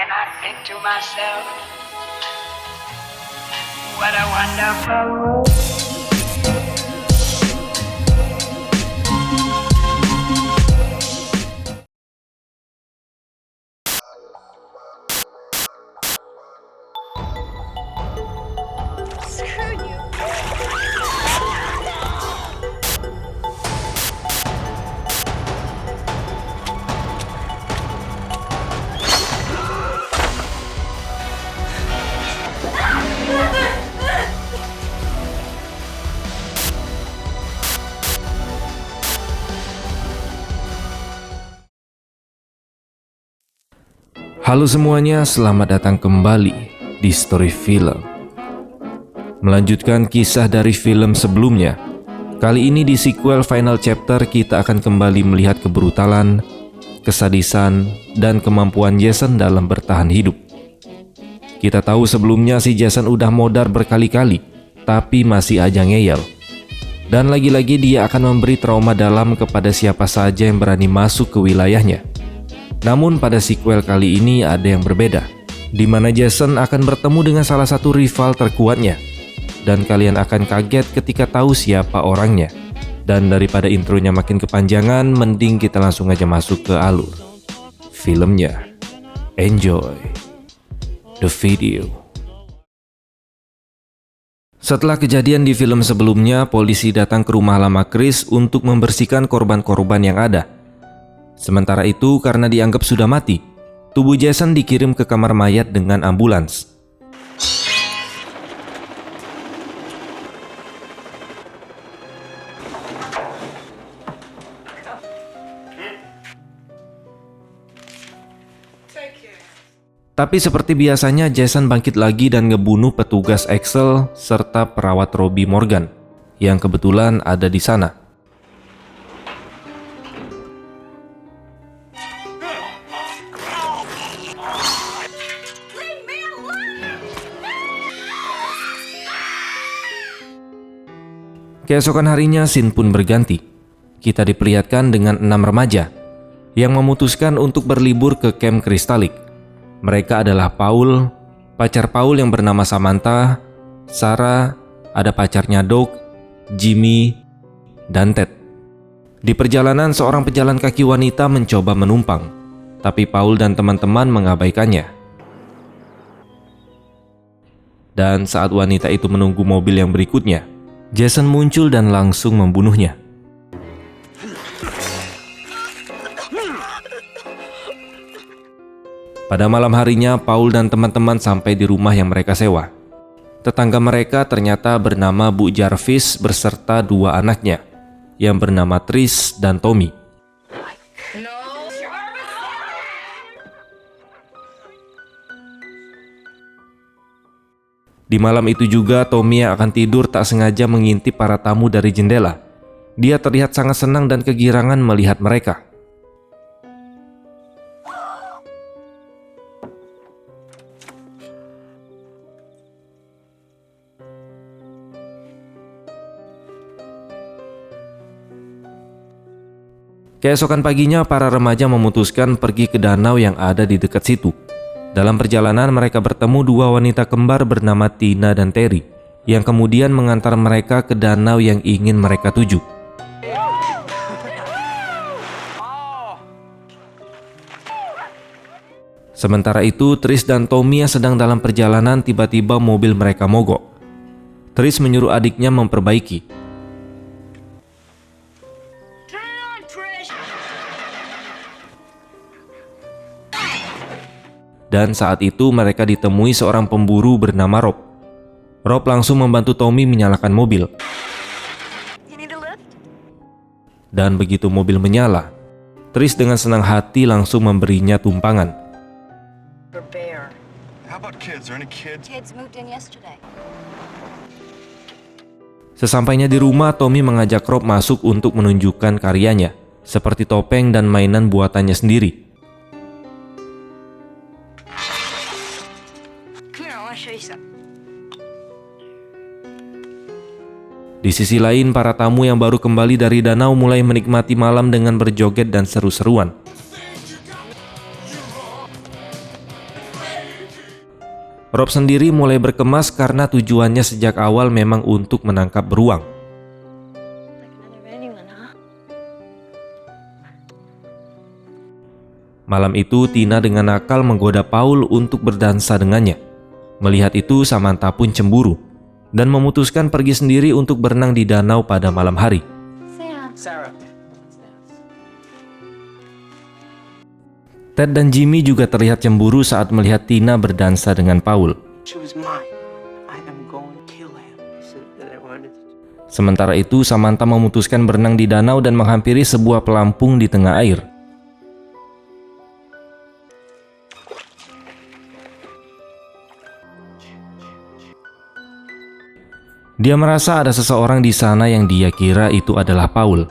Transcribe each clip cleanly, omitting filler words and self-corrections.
and I think to myself, what a wonderful world. Screw you. Halo semuanya, selamat datang kembali di Story Film. Melanjutkan kisah dari film sebelumnya. Kali ini di sequel final chapter kita akan kembali melihat kebrutalan, kesadisan, dan kemampuan Jason dalam bertahan hidup. Kita tahu sebelumnya si Jason udah modar berkali-kali, tapi masih aja ngeyel. Dan lagi-lagi dia akan memberi trauma dalam kepada siapa saja yang berani masuk ke wilayahnya. Namun pada sequel kali ini ada yang berbeda, di mana Jason akan bertemu dengan salah satu rival terkuatnya. Dan kalian akan kaget ketika tahu siapa orangnya. Dan daripada intronya makin kepanjangan, mending kita langsung aja masuk ke alur filmnya. Enjoy the video. Setelah kejadian di film sebelumnya, polisi datang ke rumah lama Chris untuk membersihkan korban-korban yang ada. Sementara itu, karena dianggap sudah mati, tubuh Jason dikirim ke kamar mayat dengan ambulans. Tapi seperti biasanya, Jason bangkit lagi dan ngebunuh petugas Axel serta perawat Robbie Morgan yang kebetulan ada di sana. Keesokan harinya, scene pun berganti. Kita diperlihatkan dengan 6 remaja yang memutuskan untuk berlibur ke camp Kristalik. Mereka adalah Paul, pacar Paul yang bernama Samantha, Sarah, ada pacarnya Doug, Jimmy, dan Ted. Di perjalanan, seorang pejalan kaki wanita mencoba menumpang, tapi Paul dan teman-teman mengabaikannya. Dan saat wanita itu menunggu mobil yang berikutnya, Jason muncul dan langsung membunuhnya. Pada malam harinya, Paul dan teman-teman sampai di rumah yang mereka sewa. Tetangga mereka ternyata bernama Bu Jarvis beserta 2 anaknya, yang bernama Trish dan Tommy. Di malam itu juga, Tommy yang akan tidur tak sengaja mengintip para tamu dari jendela. Dia terlihat sangat senang dan kegirangan melihat mereka. Keesokan paginya, para remaja memutuskan pergi ke danau yang ada di dekat situ. Dalam perjalanan, mereka bertemu 2 wanita kembar bernama Tina dan Terry, yang kemudian mengantar mereka ke danau yang ingin mereka tuju. Sementara itu, Trish dan Tommy yang sedang dalam perjalanan, tiba-tiba mobil mereka mogok. Trish menyuruh adiknya memperbaiki. Dan saat itu mereka ditemui seorang pemburu bernama Rob. Rob langsung membantu Tommy menyalakan mobil. Dan begitu mobil menyala, Trish dengan senang hati langsung memberinya tumpangan. Sesampainya di rumah, Tommy mengajak Rob masuk untuk menunjukkan karyanya, seperti topeng dan mainan buatannya sendiri. Di sisi lain, para tamu yang baru kembali dari danau mulai menikmati malam dengan berjoget dan seru-seruan. Rob sendiri mulai berkemas karena tujuannya sejak awal memang untuk menangkap beruang. Malam itu Tina dengan nakal menggoda Paul untuk berdansa dengannya. Melihat itu Samantha pun cemburu dan memutuskan pergi sendiri untuk berenang di danau pada malam hari. Ted dan Jimmy juga terlihat cemburu saat melihat Tina berdansa dengan Paul. Sementara itu Samantha memutuskan berenang di danau dan menghampiri sebuah pelampung di tengah air. Dia merasa ada seseorang di sana yang dia kira itu adalah Paul.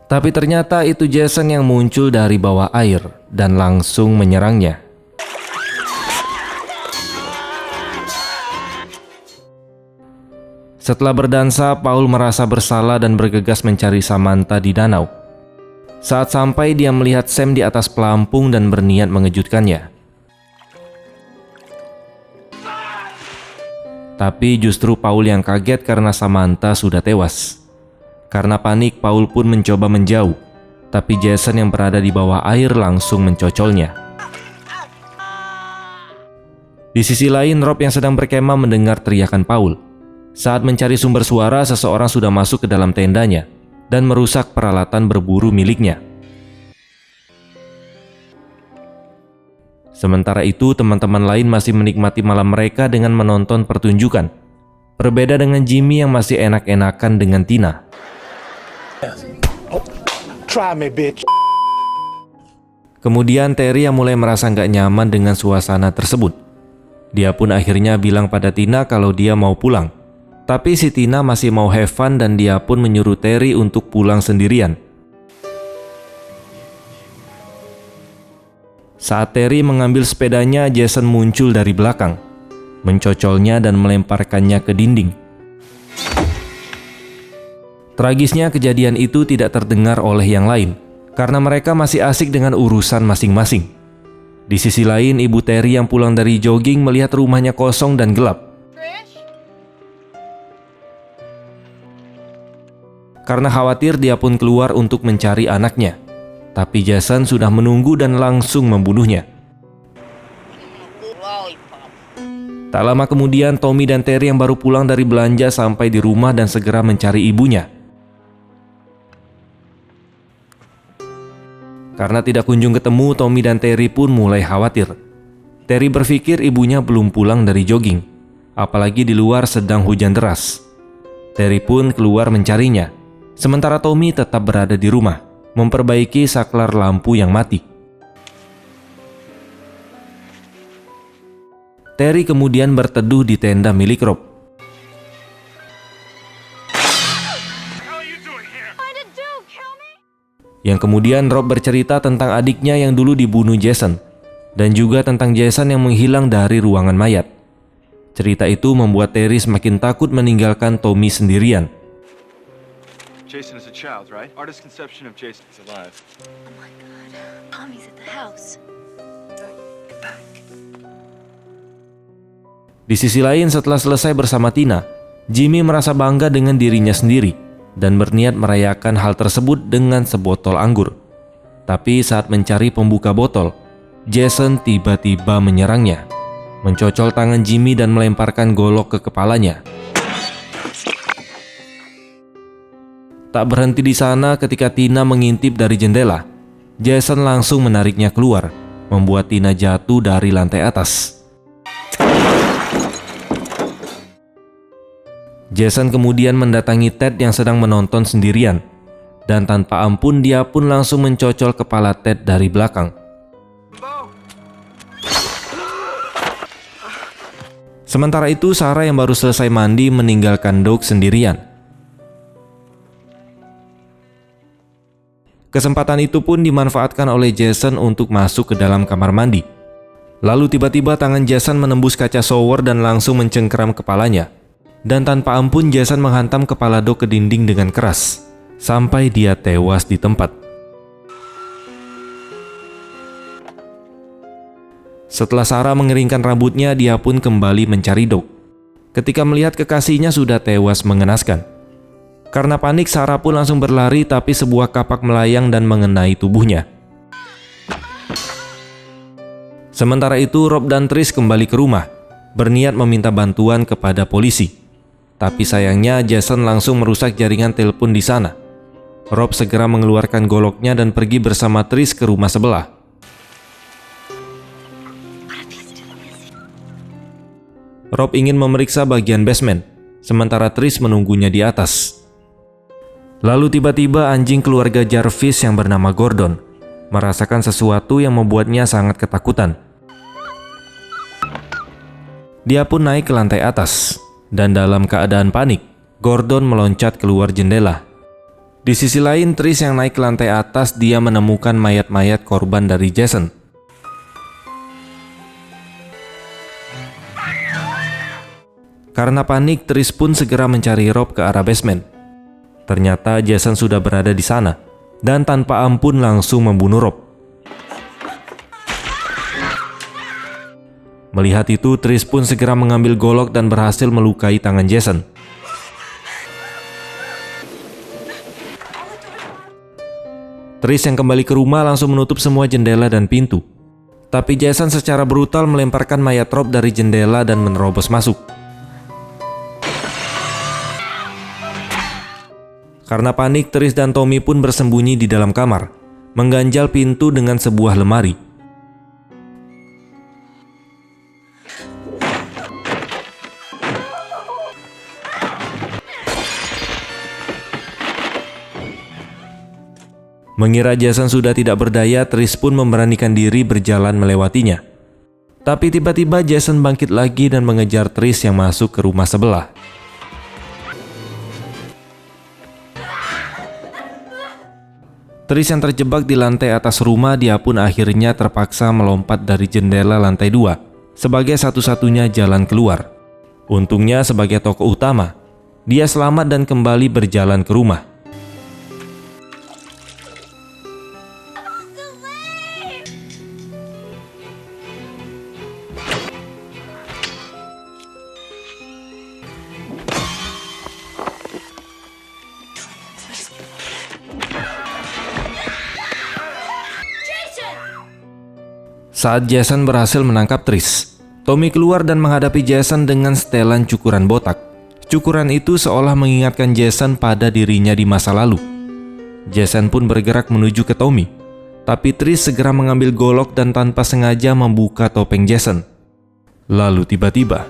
Tapi ternyata itu Jason yang muncul dari bawah air dan langsung menyerangnya. Setelah berdansa, Paul merasa bersalah dan bergegas mencari Samantha di danau. Saat sampai, dia melihat Sam di atas pelampung dan berniat mengejutkannya. Tapi justru Paul yang kaget karena Samantha sudah tewas. Karena panik, Paul pun mencoba menjauh, tapi Jason yang berada di bawah air langsung mencocolnya. Di sisi lain, Rob yang sedang berkemah mendengar teriakan Paul. Saat mencari sumber suara, seseorang sudah masuk ke dalam tendanya dan merusak peralatan berburu miliknya. Sementara itu, teman-teman lain masih menikmati malam mereka dengan menonton pertunjukan. Berbeda dengan Jimmy yang masih enak-enakan dengan Tina. Try me, bitch. Kemudian Terry yang mulai merasa nggak nyaman dengan suasana tersebut. Dia pun akhirnya bilang pada Tina kalau dia mau pulang. Tapi si Tina masih mau have fun dan dia pun menyuruh Terry untuk pulang sendirian. Saat Terry mengambil sepedanya, Jason muncul dari belakang, mencocolnya dan melemparkannya ke dinding. Tragisnya kejadian itu tidak terdengar oleh yang lain, karena mereka masih asik dengan urusan masing-masing. Di sisi lain, ibu Terry yang pulang dari jogging melihat rumahnya kosong dan gelap. Karena khawatir, dia pun keluar untuk mencari anaknya. Tapi Jason sudah menunggu dan langsung membunuhnya. Tak lama kemudian, Tommy dan Terry yang baru pulang dari belanja sampai di rumah dan segera mencari ibunya. Karena tidak kunjung ketemu, Tommy dan Terry pun mulai khawatir. Terry berpikir ibunya belum pulang dari jogging, apalagi di luar sedang hujan deras. Terry pun keluar mencarinya, sementara Tommy tetap berada di rumah, memperbaiki saklar lampu yang mati. Terry kemudian berteduh di tenda milik Rob. Yang kemudian Rob bercerita tentang adiknya yang dulu dibunuh Jason, dan juga tentang Jason yang menghilang dari ruangan mayat. Cerita itu membuat Terry semakin takut meninggalkan Tommy sendirian. Jason is a child, right? Artist's conception of Jason is alive. Oh my god, Tommy's at the house. Get back. Di sisi lain, setelah selesai bersama Tina, Jimmy merasa bangga dengan dirinya sendiri dan berniat merayakan hal tersebut dengan sebotol anggur. Tapi saat mencari pembuka botol, Jason tiba-tiba menyerangnya, mencocol tangan Jimmy dan melemparkan golok ke kepalanya. Tak berhenti di sana, ketika Tina mengintip dari jendela, Jason langsung menariknya keluar, membuat Tina jatuh dari lantai atas. Jason kemudian mendatangi Ted yang sedang menonton sendirian, dan tanpa ampun dia pun langsung mencocol kepala Ted dari belakang. Sementara itu, Sarah yang baru selesai mandi meninggalkan Doug sendirian. Kesempatan itu pun dimanfaatkan oleh Jason untuk masuk ke dalam kamar mandi. Lalu tiba-tiba tangan Jason menembus kaca shower dan langsung mencengkeram kepalanya. Dan tanpa ampun Jason menghantam kepala Doug ke dinding dengan keras, sampai dia tewas di tempat. Setelah Sarah mengeringkan rambutnya, dia pun kembali mencari Doug. Ketika melihat kekasihnya sudah tewas mengenaskan. Karena panik, Sarah pun langsung berlari, tapi sebuah kapak melayang dan mengenai tubuhnya. Sementara itu, Rob dan Trish kembali ke rumah, berniat meminta bantuan kepada polisi. Tapi sayangnya Jason langsung merusak jaringan telepon di sana. Rob segera mengeluarkan goloknya dan pergi bersama Trish ke rumah sebelah. Rob ingin memeriksa bagian basement, sementara Trish menunggunya di atas. Lalu tiba-tiba anjing keluarga Jarvis yang bernama Gordon merasakan sesuatu yang membuatnya sangat ketakutan. Dia pun naik ke lantai atas, dan dalam keadaan panik, Gordon meloncat keluar jendela. Di sisi lain, Trish yang naik ke lantai atas, dia menemukan mayat-mayat korban dari Jason. Karena panik, Trish pun segera mencari Rob ke arah basement. Ternyata Jason sudah berada di sana, dan tanpa ampun langsung membunuh Rob. Melihat itu, Trish pun segera mengambil golok dan berhasil melukai tangan Jason. Trish yang kembali ke rumah langsung menutup semua jendela dan pintu. Tapi Jason secara brutal melemparkan mayat Rob dari jendela dan menerobos masuk. Karena panik, Trish dan Tommy pun bersembunyi di dalam kamar, mengganjal pintu dengan sebuah lemari. Mengira Jason sudah tidak berdaya, Trish pun memberanikan diri berjalan melewatinya. Tapi tiba-tiba Jason bangkit lagi dan mengejar Trish yang masuk ke rumah sebelah. Trish yang terjebak di lantai atas rumah, dia pun akhirnya terpaksa melompat dari jendela lantai 2 sebagai satu-satunya jalan keluar. Untungnya sebagai tokoh utama, dia selamat dan kembali berjalan ke rumah. Saat Jason berhasil menangkap Trish, Tommy keluar dan menghadapi Jason dengan setelan cukuran botak. Cukuran itu seolah mengingatkan Jason pada dirinya di masa lalu. Jason pun bergerak menuju ke Tommy, tapi Trish segera mengambil golok dan tanpa sengaja membuka topeng Jason. Lalu tiba-tiba,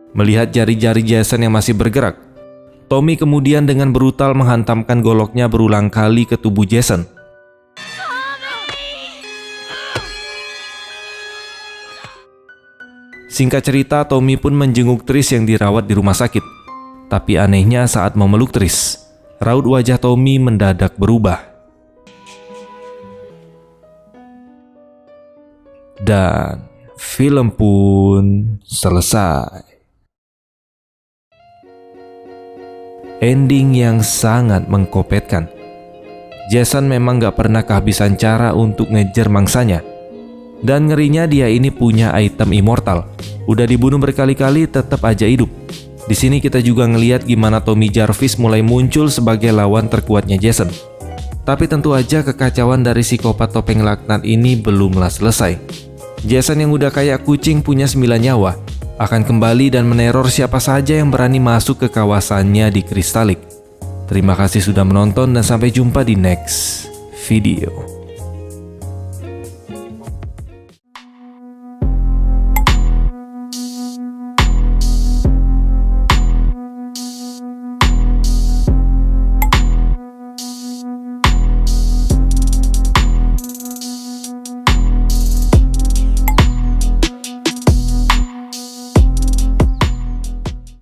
melihat jari-jari Jason yang masih bergerak, Tommy kemudian dengan brutal menghantamkan goloknya berulang kali ke tubuh Jason. Singkat cerita, Tommy pun menjenguk Trish yang dirawat di rumah sakit. Tapi anehnya saat memeluk Trish, raut wajah Tommy mendadak berubah. Dan film pun selesai. Ending yang sangat mengkopetkan. Jason memang gak pernah kehabisan cara untuk ngejar mangsanya. Dan ngerinya dia ini punya item immortal. Udah dibunuh berkali-kali tetap aja hidup. Di sini kita juga ngelihat gimana Tommy Jarvis mulai muncul sebagai lawan terkuatnya Jason. Tapi tentu aja kekacauan dari psikopat topeng laknat ini belumlah selesai. Jason yang udah kayak kucing punya 9 nyawa akan kembali dan meneror siapa saja yang berani masuk ke kawasannya di Crystal Lake. Terima kasih sudah menonton dan sampai jumpa di next video.